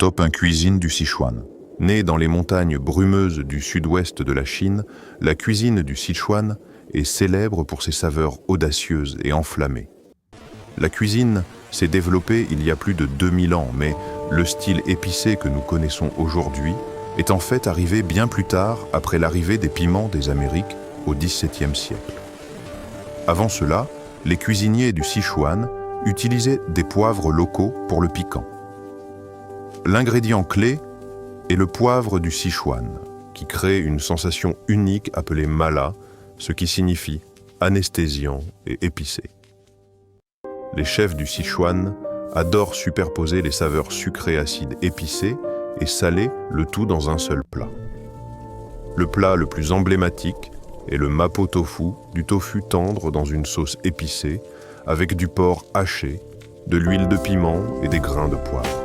Top 1 cuisine du Sichuan. Née dans les montagnes brumeuses du sud-ouest de la Chine, la cuisine du Sichuan est célèbre pour ses saveurs audacieuses et enflammées. La cuisine s'est développée il y a plus de 2000 ans, mais le style épicé que nous connaissons aujourd'hui est en fait arrivé bien plus tard, après l'arrivée des piments des Amériques au XVIIe siècle. Avant cela, les cuisiniers du Sichuan utilisaient des poivres locaux pour le piquant. L'ingrédient clé est le poivre du Sichuan, qui crée une sensation unique appelée mala, ce qui signifie anesthésiant et épicé. Les chefs du Sichuan adorent superposer les saveurs sucrées, acides, épicées et salées, le tout dans un seul plat. Le plat le plus emblématique est le mapo tofu, du tofu tendre dans une sauce épicée, avec du porc haché, de l'huile de piment et des grains de poivre.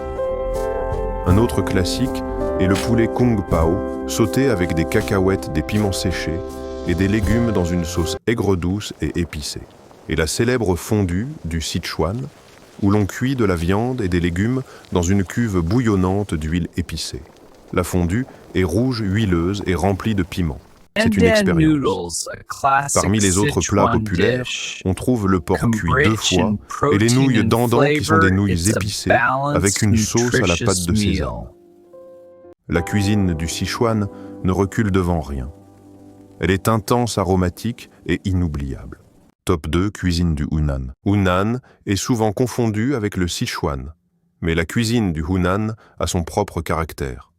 Un autre classique est le poulet kung pao, sauté avec des cacahuètes, des piments séchés et des légumes dans une sauce aigre-douce et épicée. Et la célèbre fondue du Sichuan, où l'on cuit de la viande et des légumes dans une cuve bouillonnante d'huile épicée. La fondue est rouge, huileuse et remplie de piments. C'est une expérience. Parmi les autres plats populaires, on trouve le porc cuit 2 fois et les nouilles d'andan qui sont des nouilles épicées avec une sauce à la pâte de sésame. La cuisine du Sichuan ne recule devant rien. Elle est intense, aromatique et inoubliable. Top 2, cuisine du Hunan. Hunan est souvent confondue avec le Sichuan, mais la cuisine du Hunan a son propre caractère.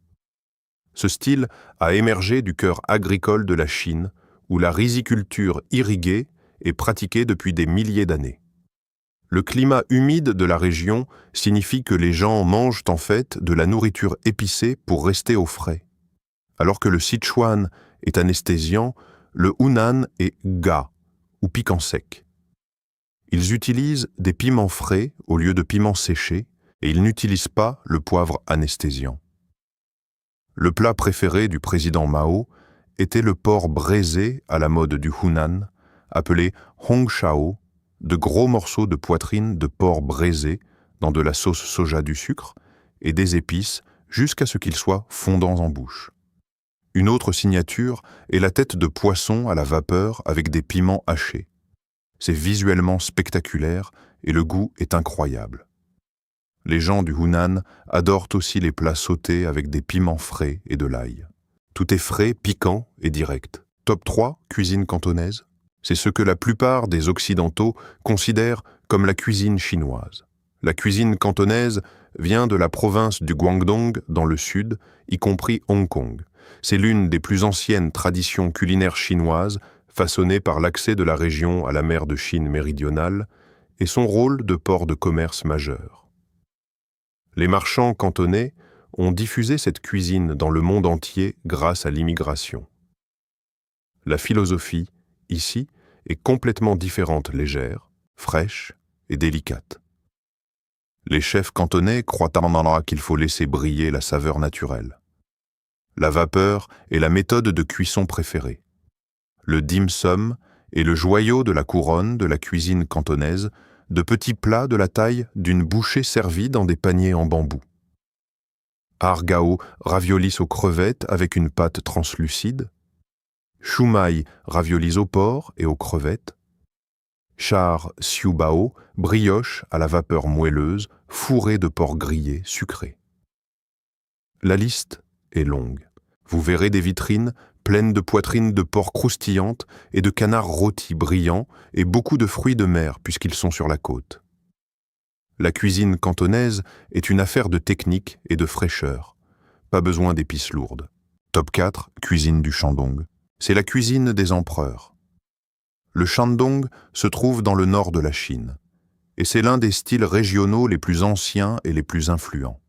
Ce style a émergé du cœur agricole de la Chine, où la riziculture irriguée est pratiquée depuis des milliers d'années. Le climat humide de la région signifie que les gens mangent en fait de la nourriture épicée pour rester au frais. Alors que le Sichuan est anesthésiant, le Hunan est ga, ou piquant sec. Ils utilisent des piments frais au lieu de piments séchés et ils n'utilisent pas le poivre anesthésiant. Le plat préféré du président Mao était le porc braisé à la mode du Hunan, appelé hongshao, de gros morceaux de poitrine de porc braisé dans de la sauce soja, du sucre et des épices jusqu'à ce qu'ils soient fondants en bouche. Une autre signature est la tête de poisson à la vapeur avec des piments hachés. C'est visuellement spectaculaire et le goût est incroyable. Les gens du Hunan adorent aussi les plats sautés avec des piments frais et de l'ail. Tout est frais, piquant et direct. Top 3, cuisine cantonaise. C'est ce que la plupart des Occidentaux considèrent comme la cuisine chinoise. La cuisine cantonaise vient de la province du Guangdong dans le sud, y compris Hong Kong. C'est l'une des plus anciennes traditions culinaires chinoises, façonnée par l'accès de la région à la mer de Chine méridionale et son rôle de port de commerce majeur. Les marchands cantonais ont diffusé cette cuisine dans le monde entier grâce à l'immigration. La philosophie, ici, est complètement différente, légère, fraîche et délicate. Les chefs cantonais croient qu'il faut laisser briller la saveur naturelle. La vapeur est la méthode de cuisson préférée. Le dim sum est le joyau de la couronne de la cuisine cantonaise, de petits plats de la taille d'une bouchée servie dans des paniers en bambou. Argao, raviolis aux crevettes avec une pâte translucide. Shumai, raviolis au porc et aux crevettes. Char siu bao, brioche à la vapeur moelleuse, fourrée de porc grillé sucré. La liste est longue. Vous verrez des vitrines pleines de poitrines de porc croustillantes et de canards rôtis brillants et beaucoup de fruits de mer puisqu'ils sont sur la côte. La cuisine cantonaise est une affaire de technique et de fraîcheur. Pas besoin d'épices lourdes. Top 4, cuisine du Shandong. C'est la cuisine des empereurs. Le Shandong se trouve dans le nord de la Chine, et c'est l'un des styles régionaux les plus anciens et les plus influents.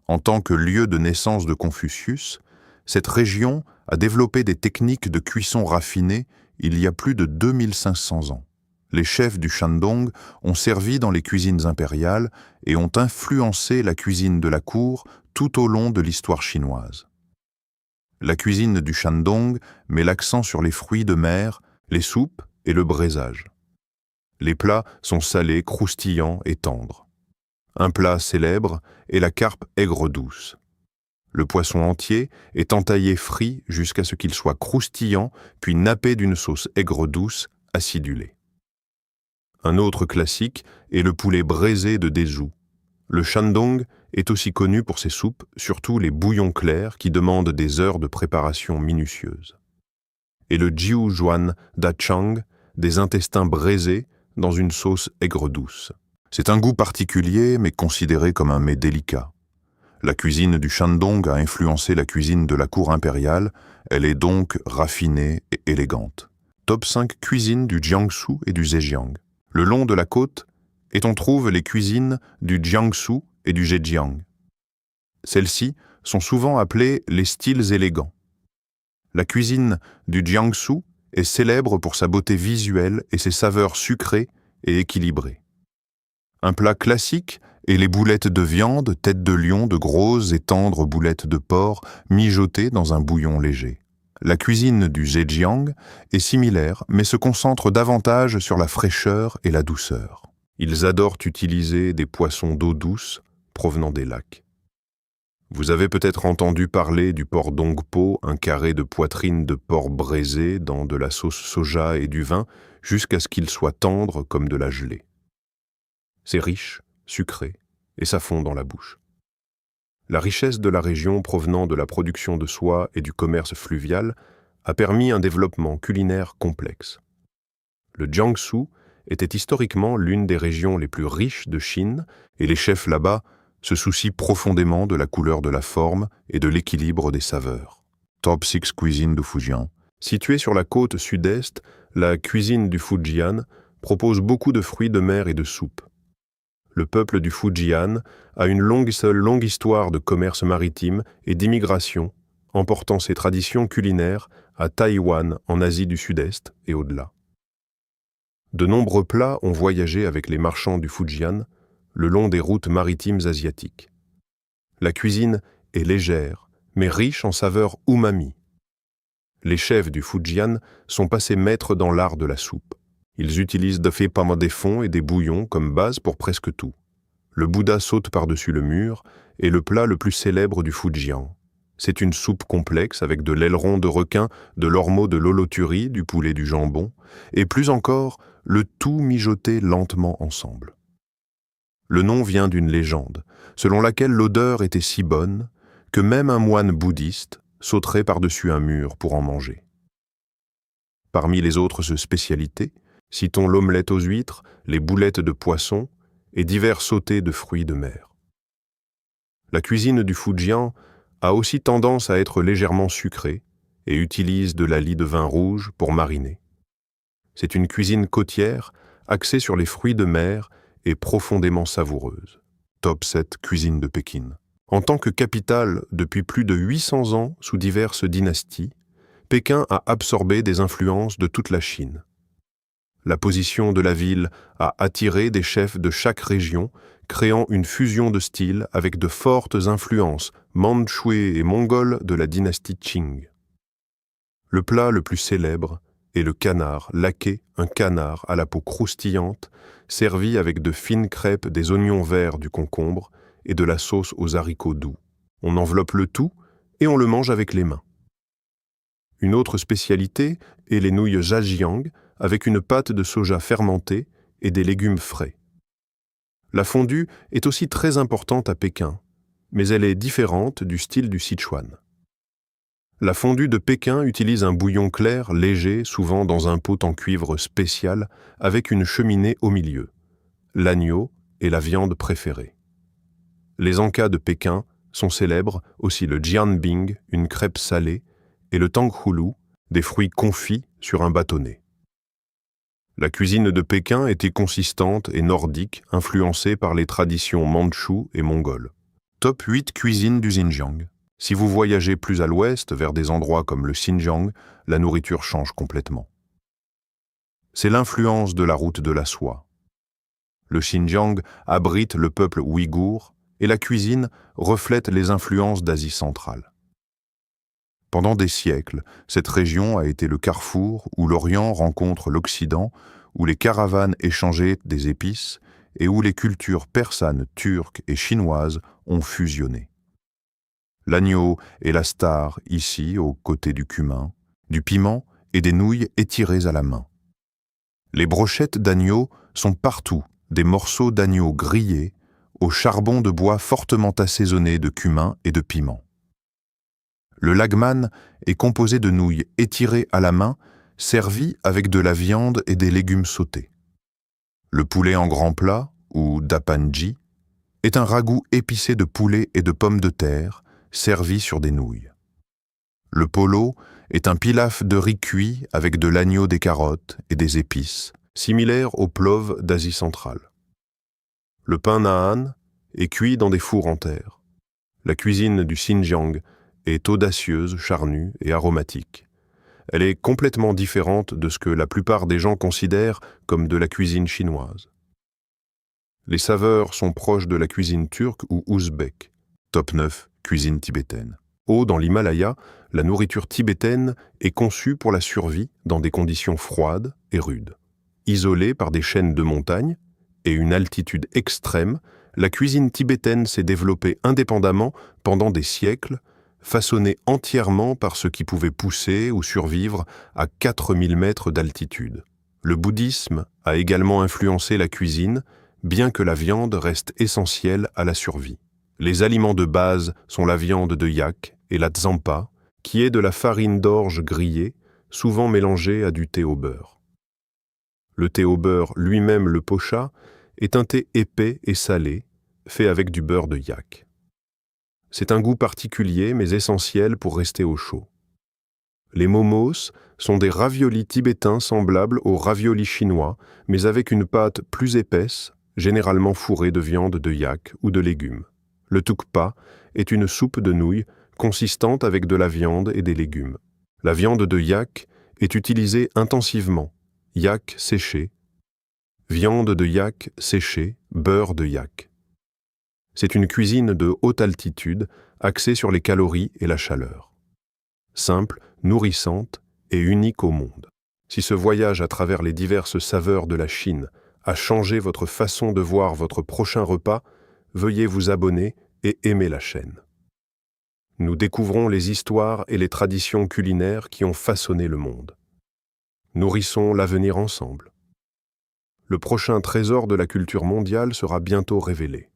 En tant que lieu de naissance de Confucius, cette région a développé des techniques de cuisson raffinées il y a plus de 2500 ans. Les chefs du Shandong ont servi dans les cuisines impériales et ont influencé la cuisine de la cour tout au long de l'histoire chinoise. La cuisine du Shandong met l'accent sur les fruits de mer, les soupes et le braisage. Les plats sont salés, croustillants et tendres. Un plat célèbre est la carpe aigre-douce. Le poisson entier est entaillé frit jusqu'à ce qu'il soit croustillant, puis nappé d'une sauce aigre-douce acidulée. Un autre classique est le poulet braisé de Dezhou. Le shandong est aussi connu pour ses soupes, surtout les bouillons clairs qui demandent des heures de préparation minutieuse. Et le jiuzhuan dachang, des intestins braisés dans une sauce aigre-douce. C'est un goût particulier, mais considéré comme un mets délicat. La cuisine du Shandong a influencé la cuisine de la cour impériale, elle est donc raffinée et élégante. Top 5 cuisines du Jiangsu et du Zhejiang. Le long de la côte, et on trouve les cuisines du Jiangsu et du Zhejiang. Celles-ci sont souvent appelées les styles élégants. La cuisine du Jiangsu est célèbre pour sa beauté visuelle et ses saveurs sucrées et équilibrées. Un plat classique est les boulettes de viande, tête de lion, de grosses et tendres boulettes de porc mijotées dans un bouillon léger. La cuisine du Zhejiang est similaire, mais se concentre davantage sur la fraîcheur et la douceur. Ils adorent utiliser des poissons d'eau douce provenant des lacs. Vous avez peut-être entendu parler du porc dongpo, un carré de poitrine de porc braisé dans de la sauce soja et du vin jusqu'à ce qu'il soit tendre comme de la gelée. C'est riche, sucré, et ça fond dans la bouche. La richesse de la région provenant de la production de soie et du commerce fluvial a permis un développement culinaire complexe. Le Jiangsu était historiquement l'une des régions les plus riches de Chine et les chefs là-bas se soucient profondément de la couleur de la forme et de l'équilibre des saveurs. Top 6 cuisine du Fujian. Située sur la côte sud-est, la cuisine du Fujian propose beaucoup de fruits de mer et de soupes. Le peuple du Fujian a une longue histoire de commerce maritime et d'immigration, emportant ses traditions culinaires à Taïwan, en Asie du Sud-Est et au-delà. De nombreux plats ont voyagé avec les marchands du Fujian le long des routes maritimes asiatiques. La cuisine est légère, mais riche en saveurs umami. Les chefs du Fujian sont passés maîtres dans l'art de la soupe. Ils utilisent des fonds et des bouillons comme base pour presque tout. Le Bouddha saute par-dessus le mur est le plat le plus célèbre du Fujian. C'est une soupe complexe avec de l'aileron de requin, de l'ormeau de l'holoturi, du poulet du jambon, et plus encore, le tout mijoté lentement ensemble. Le nom vient d'une légende, selon laquelle l'odeur était si bonne que même un moine bouddhiste sauterait par-dessus un mur pour en manger. Parmi les autres spécialités, citons l'omelette aux huîtres, les boulettes de poisson et divers sautés de fruits de mer. La cuisine du Fujian a aussi tendance à être légèrement sucrée et utilise de la lie de vin rouge pour mariner. C'est une cuisine côtière axée sur les fruits de mer et profondément savoureuse. Top 7 cuisine de Pékin. En tant que capitale depuis plus de 800 ans sous diverses dynasties, Pékin a absorbé des influences de toute la Chine. La position de la ville a attiré des chefs de chaque région, créant une fusion de styles avec de fortes influences mandchouées et mongoles de la dynastie Qing. Le plat le plus célèbre est le canard laqué, un canard à la peau croustillante, servi avec de fines crêpes, des oignons verts, du concombre et de la sauce aux haricots doux. On enveloppe le tout et on le mange avec les mains. Une autre spécialité est les nouilles zhajiang, avec une pâte de soja fermentée et des légumes frais. La fondue est aussi très importante à Pékin, mais elle est différente du style du Sichuan. La fondue de Pékin utilise un bouillon clair, léger, souvent dans un pot en cuivre spécial, avec une cheminée au milieu. L'agneau est la viande préférée. Les encas de Pékin sont célèbres, aussi le jianbing, une crêpe salée, et le tanghulu, des fruits confits sur un bâtonnet. La cuisine de Pékin était consistante et nordique, influencée par les traditions mandchoues et mongoles. Top 8 cuisine du Xinjiang. Si vous voyagez plus à l'ouest, vers des endroits comme le Xinjiang, la nourriture change complètement. C'est l'influence de la route de la soie. Le Xinjiang abrite le peuple ouïghour et la cuisine reflète les influences d'Asie centrale. Pendant des siècles, cette région a été le carrefour où l'Orient rencontre l'Occident, où les caravanes échangeaient des épices et où les cultures persanes, turques et chinoises ont fusionné. L'agneau est la star ici, aux côtés du cumin, du piment et des nouilles étirées à la main. Les brochettes d'agneau sont partout des morceaux d'agneau grillés au charbon de bois fortement assaisonné de cumin et de piment. Le lagman est composé de nouilles étirées à la main, servies avec de la viande et des légumes sautés. Le poulet en grand plat, ou dapanji, est un ragoût épicé de poulet et de pommes de terre, servi sur des nouilles. Le polo est un pilaf de riz cuit avec de l'agneau, des carottes et des épices, similaire au plov d'Asie centrale. Le pain naan est cuit dans des fours en terre. La cuisine du Xinjiang est audacieuse, charnue et aromatique. Elle est complètement différente de ce que la plupart des gens considèrent comme de la cuisine chinoise. Les saveurs sont proches de la cuisine turque ou ouzbek. Top 9, cuisine tibétaine. Haut dans l'Himalaya, la nourriture tibétaine est conçue pour la survie dans des conditions froides et rudes. Isolée par des chaînes de montagnes et une altitude extrême, la cuisine tibétaine s'est développée indépendamment pendant des siècles, façonnée entièrement par ce qui pouvait pousser ou survivre à 4000 mètres d'altitude. Le bouddhisme a également influencé la cuisine, bien que la viande reste essentielle à la survie. Les aliments de base sont la viande de yak et la tsampa, qui est de la farine d'orge grillée, souvent mélangée à du thé au beurre. Le thé au beurre, lui-même le pocha, est un thé épais et salé, fait avec du beurre de yak. C'est un goût particulier mais essentiel pour rester au chaud. Les momos sont des raviolis tibétains semblables aux raviolis chinois, mais avec une pâte plus épaisse, généralement fourrée de viande de yak ou de légumes. Le tukpa est une soupe de nouilles consistante avec de la viande et des légumes. La viande de yak est utilisée intensivement. Yak séché, viande de yak séchée, beurre de yak. C'est une cuisine de haute altitude, axée sur les calories et la chaleur. Simple, nourrissante et unique au monde. Si ce voyage à travers les diverses saveurs de la Chine a changé votre façon de voir votre prochain repas, veuillez vous abonner et aimer la chaîne. Nous découvrons les histoires et les traditions culinaires qui ont façonné le monde. Nourrissons l'avenir ensemble. Le prochain trésor de la culture mondiale sera bientôt révélé.